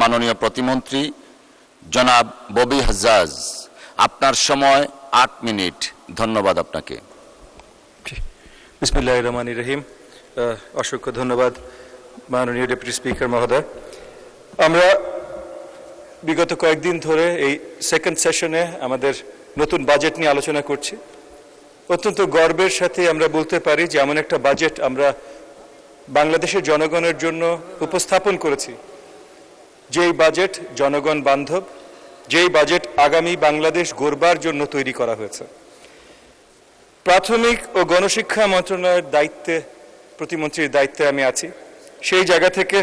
মাননীয় প্রতিমন্ত্রী জনাব ববি হাজ্জাজ, আপনার সময় 8 মিনিট। ধন্যবাদ আপনাকে। বিসমিল্লাহির রহমানির রহিম। অসংখ্য ধন্যবাদ মাননীয় ডেপুটি স্পিকার মহোদয়। আমরা বিগত কয়েকদিন ধরে এই সেকেন্ড সেশনে আমাদের নতুন বাজেট নিয়ে আলোচনা করছি। অত্যন্ত গর্বের সাথে আমরা বলতে পারি যে এমন একটা বাজেট আমরা বাংলাদেশের জনগণের জন্য উপস্থাপন করেছি, যেই বাজেট জনগণ বান্ধব, যেই বাজেট আগামী বাংলাদেশ গড়বার জন্য তৈরি করা হয়েছে। প্রাথমিক ও গণশিক্ষা মন্ত্রণালয়ের দায়িত্বে, প্রতিমন্ত্রীর দায়িত্বে আমি আছি। সেই জায়গা থেকে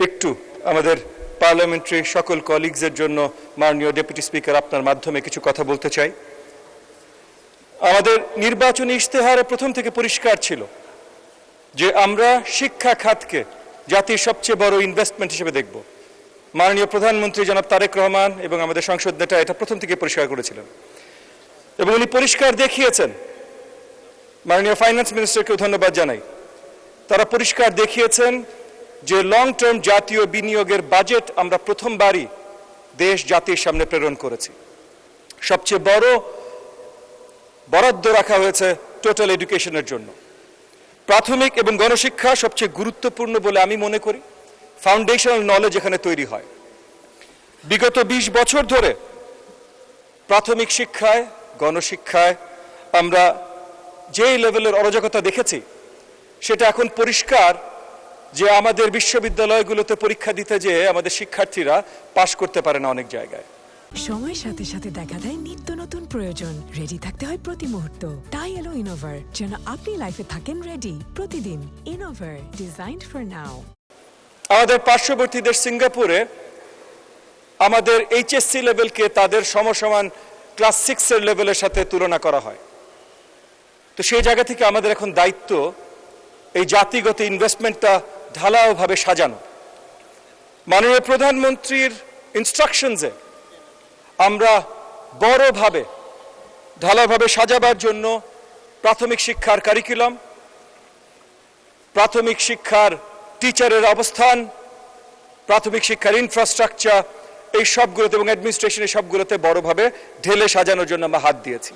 একটু আমাদের পার্লামেন্টারি সকল কলিগসের জন্য মাননীয় ডেপুটি স্পিকার আপনার মাধ্যমে কিছু কথা বলতে চাই। আমাদের নির্বাচনী ইশতেহারে প্রথম থেকে পরিষ্কার ছিল যে আমরা শিক্ষা খাতকে জাতির সবচেয়ে বড় ইনভেস্টমেন্ট হিসেবে দেখব। মাননীয় প্রধানমন্ত্রী জনাব তারেক রহমান এবং আমাদের সংসদ নেতা এটা প্রথম থেকে পরিষ্কার করেছিলেন এবং উনি পরিষ্কার দেখিয়েছেন। মাননীয় ফাইন্যান্স মিনিস্টারকেও ধন্যবাদ জানাই। তারা পরিষ্কার দেখিয়েছেন যে লং টার্ম জাতীয় বিনিয়োগের বাজেট আমরা প্রথমবারই দেশ জাতির সামনে প্রেরণ করেছি। সবচেয়ে বড় বরাদ্দ রাখা হয়েছে টোটাল এডুকেশনের জন্য। প্রাথমিক এবং গণশিক্ষা সবচেয়ে গুরুত্বপূর্ণ বলে আমি মনে করি। ফাউন্ডেশনাল নলেজ এখানে তৈরি হয়। বিগত 20 বছর ধরে প্রাথমিক শিক্ষায়, গণশিক্ষায় আমরা যেই লেভেলের অরাজকতা দেখেছি, সেটা এখন পরিষ্কার যে আমাদের বিশ্ববিদ্যালয়গুলোতে পরীক্ষা দিতে যেয়ে আমাদের শিক্ষার্থীরা পাশ করতে পারে না অনেক জায়গায়। সময়ের সাথে সাথে দেখা দেয় নিত্য নতুন প্রয়োজন। রেডি থাকতে হয় প্রতি মুহূর্ত। তাই এলো ইনোভার, যেন আপনি লাইফে থাকেন রেডি প্রতিদিন। Innova, designed for now. আমাদের পার্শ্ববর্তী দেশ সিঙ্গাপুরে আমাদের এইচএসসি লেভেলকে তাদের সমসমান ক্লাস 6 এর লেভেলের সাথে তুলনা করা হয়। তো সেই জায়গা থেকে আমাদের এখন দায়িত্ব এই জাতিগত ইনভেস্টমেন্টটা ঢালাওভাবে সাজানো। মাননীয় প্রধানমন্ত্রীর ইনস্ট্রাকশনসে আমরা বড়ভাবে ঢালাওভাবে সাজাবার জন্য প্রাথমিক শিক্ষার কারিকুলাম, প্রাথমিক শিক্ষার টিচারের অবস্থান, প্রাথমিক শিক্ষার ইনফ্রাস্ট্রাকচার, এই সবগুলোতে এবং অ্যাডমিনিস্ট্রেশনের সবগুলোতে বড়ভাবে ঢেলে সাজানোর জন্য আমরা হাত দিয়েছি।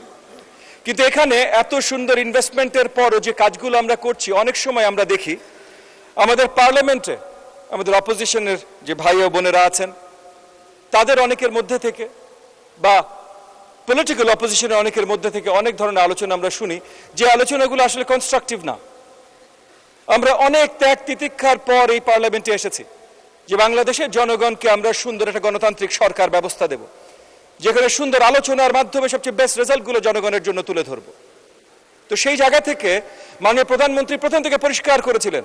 কিন্তু এখানে এত সুন্দর ইনভেস্টমেন্টের পরও যে কাজগুলো আমরা করছি, অনেক সময় আমরা দেখি আমাদের পার্লামেন্টে আমাদের অপোজিশনের যে ভাই ও বোনেরা আছেন, তাদের অনেকের মধ্যে থেকে বা পলিটিক্যাল অপোজিশনের অনেকের মধ্যে থেকে অনেক ধরনের আলোচনা আমরা শুনি, যে আলোচনাগুলো আসলে কনস্ট্রাকটিভ না। আমরা অনেক ত্যাগ তিতিক্ষার পর এই পার্লামেন্টে এসেছি যে বাংলাদেশের জনগণকে আমরা সুন্দর একটা গণতান্ত্রিক সরকার ব্যবস্থা দেব, যেখানে সুন্দর আলোচনার মাধ্যমে সবচেয়ে বেস্ট রেজাল্টগুলো জনগণের জন্য তুলে ধরব। তো সেই জায়গা থেকে মাননীয় প্রধানমন্ত্রী প্রথম থেকে পরিষ্কার করেছিলেন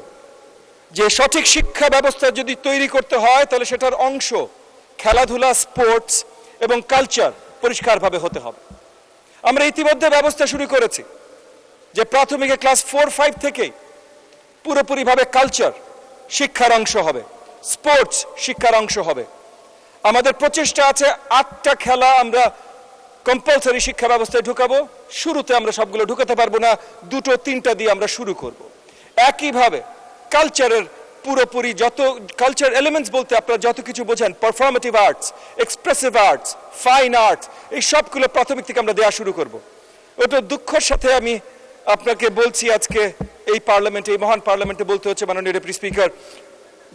যে সঠিক শিক্ষা ব্যবস্থা যদি তৈরি করতে হয়, তাহলে সেটার অংশ খেলাধুলা, স্পোর্টস এবং কালচার পরিষ্কারভাবে হতে হবে। আমরা ইতিমধ্যে ব্যবস্থা শুরু করেছি যে প্রাথমিকে ক্লাস 4-5 থেকেই পুরোপুরিভাবে কালচার শিক্ষার অংশ হবে, স্পোর্টস শিক্ষার অংশ হবে। আমাদের প্রচেষ্টা আছে 8টা খেলা আমরা কম্পালসারি শিক্ষা ব্যবস্থায় ঢুকাবো। শুরুতে আমরা সবগুলো ঢুকাতে পারবো না, 2-3টা দিয়ে আমরা শুরু করব। একইভাবে কালচারের পুরোপুরি যত কালচার এলিমেন্টস বলতে আপনারা যত কিছু বোঝেন, পারফর্মেটিভ arts, expressive arts, fine arts, এই সবগুলো প্রাথমিক থেকে আমরা দেওয়া শুরু করব। ওটা দুঃখের সাথে আমি আপনাকে বলছি, আজকে এই পার্লামেন্টে, এই মহান পার্লামেন্টে বলতে হচ্ছে মাননীয় ডেপুটি স্পিকার,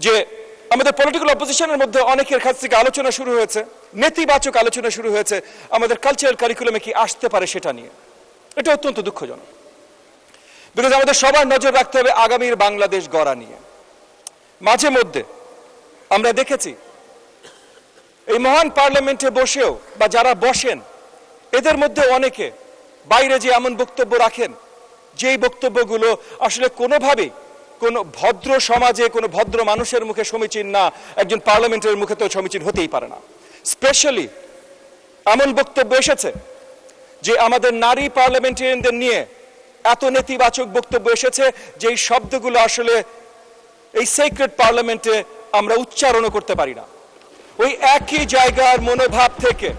যে আমাদের পলিটিক্যাল অপোজিশনের মধ্যে অনেকের কাছ থেকে আলোচনা শুরু হয়েছে, নেতিবাচক আলোচনা শুরু হয়েছে আমাদের কালচারাল কারিকুলামে কি আসতে পারে সেটা নিয়ে। এটা অত্যন্ত দুঃখজনক। বিকজ আমাদের সবার নজর রাখতে হবে আগামীর বাংলাদেশ গড়া নিয়ে। মাঝে মধ্যে আমরা দেখেছি এই মহান পার্লামেন্টে বসেও বা যারা বসেন, এদের মধ্যে অনেকে বাইরে যে এমন বক্তব্য রাখেন, যেই বক্তব্যগুলো আসলে কোনোভাবেই কোনো ভদ্র সমাজে, কোনো ভদ্র মানুষের মুখে সমীচীন না, একজন পার্লামেন্টের মুখে তো সমীচীন হতেই পারে না। স্পেশালি এমন বক্তব্য এসেছে যে আমাদের নারী পার্লামেন্টারিয়ানদের নিয়ে এত নেতিবাচক বক্তব্য এসেছে, যেই শব্দগুলো আসলে এই সেক্রেট পার্লামেন্টে আমরা উচ্চারণও করতে পারি না। ওই একই জায়গার মনোভাব থেকে,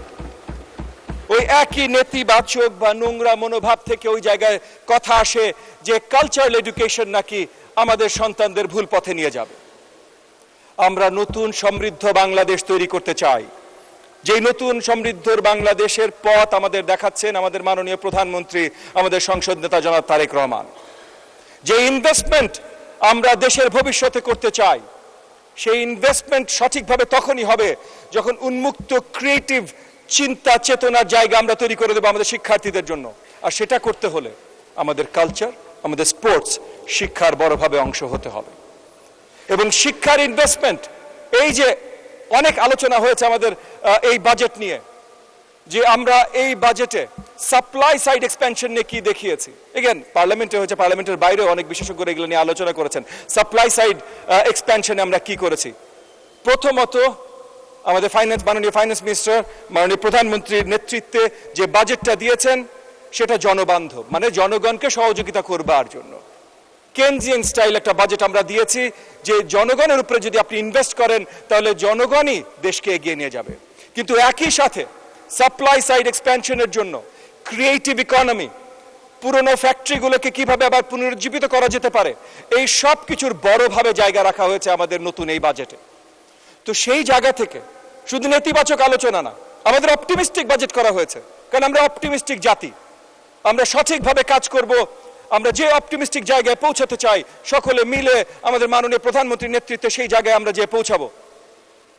ওই একই নেতিবাচক বা নোংরা মনোভাব থেকে ওই জায়গায় কথা আসে যে কালচারাল এডুকেশন নাকি আমাদের সন্তানদের ভুল পথে নিয়ে যাবে। আমরা নতুন সমৃদ্ধ বাংলাদেশ তৈরি করতে চাই। যেই নতুন সমৃদ্ধর বাংলাদেশের পথ আমাদের দেখাচ্ছেন আমাদের মাননীয় প্রধানমন্ত্রী, আমাদের সংসদ নেতা জনাব তারেক রহমান। যে ইনভেস্টমেন্ট আমরা দেশের ভবিষ্যতে করতে চাই, সেই ইনভেস্টমেন্ট সঠিকভাবে তখনই হবে যখন উন্মুক্ত ক্রিয়েটিভ চিন্তা চেতনার জায়গা আমরা তৈরি করে দেবো আমাদের শিক্ষার্থীদের জন্য। আর সেটা করতে হলে আমাদের কালচার, আমাদের স্পোর্টস, শিক্ষার বড়ভাবে অংশ হতে হবে। এবং শিক্ষার ইনভেস্টমেন্ট, এই যে অনেক আলোচনা হয়েছে আমাদের এই বাজেট নিয়ে, যে আমরা এই বাজেটে সাপ্লাই সাইড এক্সপ্যানশন নিয়ে কি দেখিয়েছি। এগেন পার্লামেন্টে হয়েছে, পার্লামেন্টের বাইরেও অনেক বিশেষজ্ঞরা এগুলো নিয়ে আলোচনা করেছেন। সাপ্লাই সাইড এক্সপ্যানশনে আমরা কি করেছি। প্রথমত আমাদের মাননীয় ফাইন্যান্স মিনিস্টার, মাননীয় প্রধানমন্ত্রীর নেতৃত্বে যে বাজেটটা দিয়েছেন সেটা জনবান্ধব, মানে জনগণকে সহযোগিতা করবার জন্য কেনজিয়ান স্টাইল একটা বাজেট আমরা দিয়েছি, যে জনগণের উপরে যদি আপনি ইনভেস্ট করেন তাহলে জনগণই দেশকে এগিয়ে নিয়ে যাবে। কিন্তু একই সাথে সাপ্লাই সাইড এক্সপ্যানশনের জন্য ক্রিয়েটিভ ইকোনমি, পুরনো ফ্যাক্টরিগুলোকে কিভাবে আবার পুনরুজ্জীবিত করা যেতে পারে, এই সব কিছুর বড়ভাবে জায়গা রাখা হয়েছে আমাদের নতুন এই বাজেটে। তো সেই জায়গা থেকে শুধু নেতিবাচক আলোচনা না, আমাদের অপটিমিস্টিক বাজেট করা হয়েছে, কারণ আমরা অপটিমিস্টিক জাতি। আমরা সঠিকভাবে কাজ করব, আমরা যে অপটিমিস্টিক জায়গায় পৌঁছাতে চাই সকলে মিলে আমাদের মাননীয় প্রধানমন্ত্রীর নেতৃত্বে সেই জায়গায় আমরা যে পৌঁছাবো।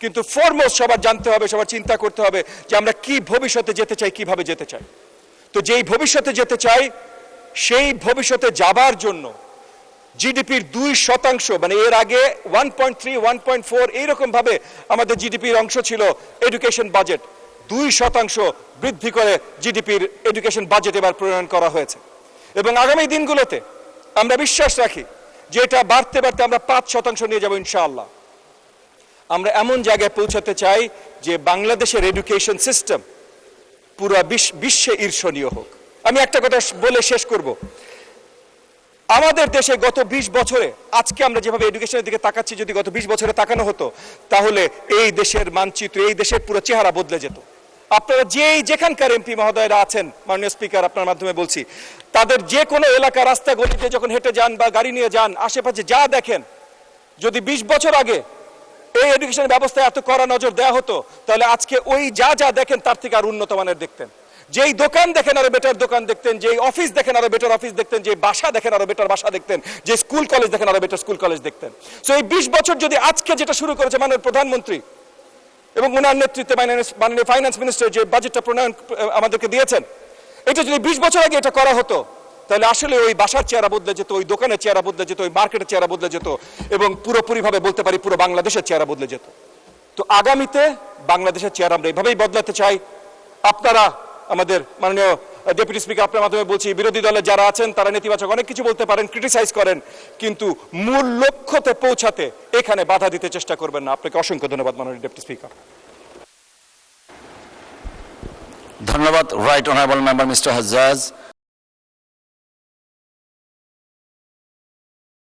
কিন্তু ফরমোস্ট সবার জানতে হবে, সবার চিন্তা করতে হবে যে আমরা কি ভবিষ্যতে যেতে চাই, কিভাবে যেতে চাই। তো যেই ভবিষ্যতে যেতে চাই সেই ভবিষ্যতে যাবার জন্য জিডিপির 2%, মানে এর আগে 1.3, 1.4 এইরকম ভাবে আমাদের জিডিপির অংশ ছিল এডুকেশন বাজেট, 2% বৃদ্ধি করে জিডিপির এডুকেশন বাজেট এবার প্রণয়ন করা হয়েছে। এবং আগামী দিনগুলোতে আমরা বিশ্বাস রাখি যে এটা বাড়তে বাড়তে আমরা 5% নিয়ে যাব ইনশাআল্লাহ। আমরা এমন জায়গায় পৌঁছাতে চাই যে বাংলাদেশের এডুকেশন সিস্টেম পুরো বিশ্বে ঈর্ষণীয় হোক। আমি একটা কথা বলে শেষ করব। আমাদের দেশে গত 20 বছরে, আজকে আমরা যেভাবে এডুকেশনের দিকে তাকাচ্ছি, যদি গত 20 বছরে তাকানো হতো তাহলে এই দেশের মানচিত্র, এই দেশের পুরো চেহারা বদলে যেত। আপনারা যেখানকার এমপি মহোদয়রা আছেন, মাননীয় স্পিকার আপনার মাধ্যমে বলছি, তাদের যে কোনো এলাকা রাস্তা গলিতে যখন হেঁটে যান বা গাড়ি নিয়ে যান, আশেপাশে যা দেখেন, যদি 20 বছর আগে এই এডুকেশন ব্যবস্থায় এত কড়া নজর দেওয়া হতো তাহলে আজকে ওই যা দেখেন তার থেকে আর উন্নত মানের দেখতেন। যেই দোকান দেখেন আরো বেটার দোকান দেখতেন, যেই অফিস দেখেন আরো বেটার অফিস দেখতেন, যে বাসা দেখেন আরো বেটার বাসা দেখতেন, যে স্কুল কলেজ দেখেন আরো বেটার স্কুল কলেজ দেখতেন। সো এই 20 বছর যদি আজকে যেটা শুরু করেছে মাননীয় প্রধানমন্ত্রী এবং ওনার নেতৃত্বে মাননীয় ফাইন্যান্স মিনিস্টার যে বাজেটটা প্রণয়ন আমাদেরকে দিয়েছেন, এটা যদি 20 বছর আগে এটা করা হতো তাহলে আসলে ওই বাসার চেহারা বদলে যেত, ওই দোকানের চেহারা বদলে যেত, ওই মার্কেটের চেহারা বদলে যেত এবং পুরোপুরিভাবে বলতে পারি পুরো বাংলাদেশের চেহারা বদলে যেত। তো আগামীতে বাংলাদেশের চেহারা আমরা এইভাবেই বদলাতে চাই। আপনারা, আমাদের মাননীয় ডেপুটি স্পিকার আপনার মাধ্যমে বলছি, বিরোধী দলে যারা আছেন তারা নেতিবাচক অনেক কিছু বলতে পারেন, ক্রিটিসাইজ করেন, কিন্তু মূল লক্ষ্যতে পৌঁছাতে এখানে বাধা দিতে চেষ্টা করবেন না। আপনাকে অসংখ্য ধন্যবাদ মাননীয় ডেপুটি স্পিকার। ধন্যবাদ right honourable member mister Hajjaj.